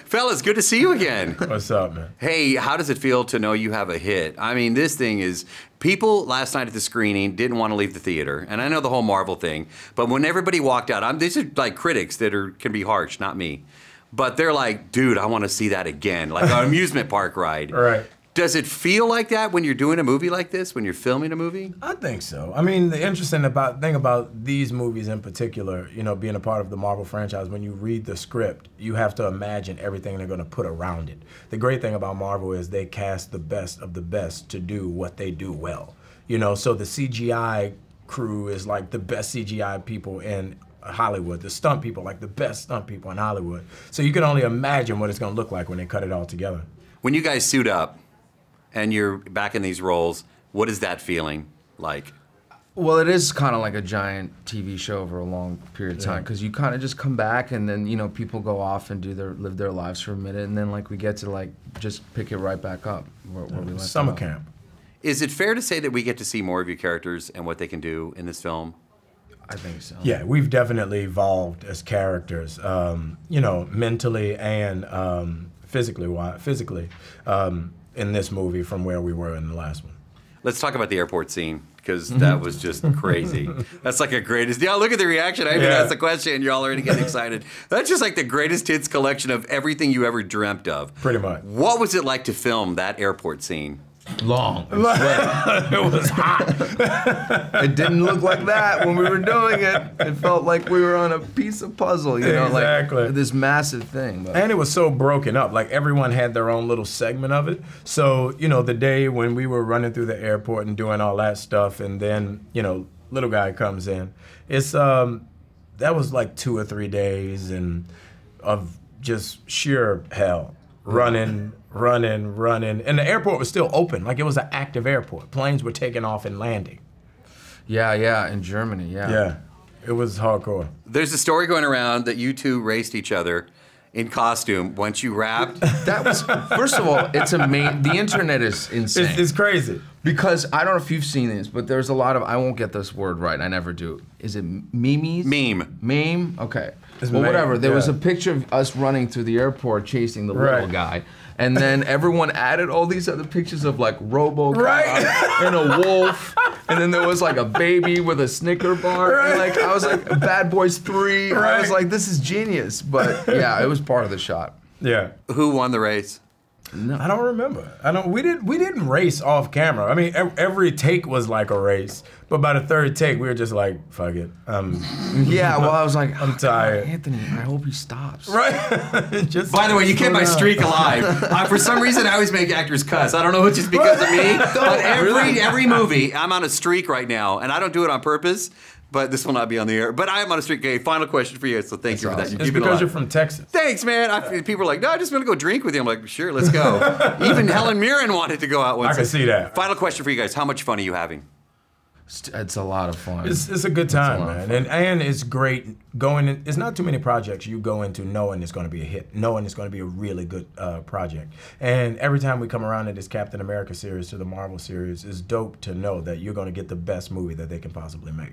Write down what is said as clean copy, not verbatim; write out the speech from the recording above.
Fellas, good to see you again. What's up, man? Hey, how does it feel to know you have a hit? I mean, this thing is, people last night at the screening didn't want to leave the theater, and I know the whole Marvel thing, but when everybody walked out, these are like critics that can be harsh, not me, but they're like, dude, I want to see that again, like an amusement park ride. Right. Does it feel like that when you're doing a movie like this, when you're filming a movie? I think so. I mean, the interesting thing about these movies in particular, you know, being a part of the Marvel franchise, when you read the script, you have to imagine everything they're going to put around it. The great thing about Marvel is they cast the best of the best to do what they do well. You know, so the CGI crew is like the best CGI people in Hollywood. The stunt people, like the best stunt people in Hollywood. So you can only imagine what it's going to look like when they cut it all together. When you guys suit up, and you're back in these roles, what is that feeling like? Well, it is kind of like a giant TV show over a long period of time, because you kind of just come back and then, you know, people go off and live their lives for a minute, and then like we get to like just pick it right back up where we left Summer off. camp. Is it fair to say that we get to see more of your characters and what they can do in this film? I think so. Yeah, we've definitely evolved as characters, you know, mentally and physically in this movie from where we were in the last one. Let's talk about the airport scene, because that was just crazy. That's like a greatest, yeah, look at the reaction. I even asked the question and you're all already getting excited. That's just like the greatest hits collection of everything you ever dreamt of. Pretty much. What was it like to film that airport scene? Long. It was hot. It didn't look like that when we were doing it. It felt like we were on a piece of puzzle, you know, Exactly. like this massive thing. But. And it was so broken up. Like everyone had their own little segment of it. So, you know, the day when we were running through the airport and doing all that stuff, and then, you know, little guy comes in. It's that was like 2 or 3 days of just sheer hell. Running. And the airport was still open. Like it was an active airport. Planes were taking off and landing. Yeah, in Germany, Yeah, it was hardcore. There's a story going around that you two raced each other in costume once you wrapped. That was, first of all, it's amazing. The internet is insane. It's crazy. Because I don't know if you've seen this, but there's a lot of, I won't get this word right, I never do. Is it memes? Meme. Meme? Okay. It's well, meme, whatever. There was yeah. a picture of us running through the airport chasing the little guy. And then everyone added all these other pictures of like RoboCop and a wolf. And then there was like a baby with a Snicker bar. And like I was like, Bad Boys 3. I was like, this is genius. But yeah, it was part of the shot. Yeah. Who won the race? No. I don't remember. We didn't race off camera. I mean, every take was like a race, but by the third take, we were just like, fuck it. Yeah, well, I was like, I'm tired. Anthony, I hope he stops. Right. By the way, you kept my streak alive. For some reason, I always make actors cuss. I don't know if it's just because of me, but every movie, I'm on a streak right now, and I don't do it on purpose. But this will not be on the air. But I am on a streak. Okay, final question for you. So thank you for that. It's because you're from Texas. Thanks, man. People are like, no, I just want to go drink with you. I'm like, sure, let's go. Even Helen Mirren wanted to go out once. I can see that. Final question for you guys. How much fun are you having? It's a lot of fun. It's a good time, man. And it's great going in. It's not too many projects you go into knowing it's going to be a hit, knowing it's going to be a really good project. And every time we come around to this Captain America series, to the Marvel series, it's dope to know that you're going to get the best movie that they can possibly make.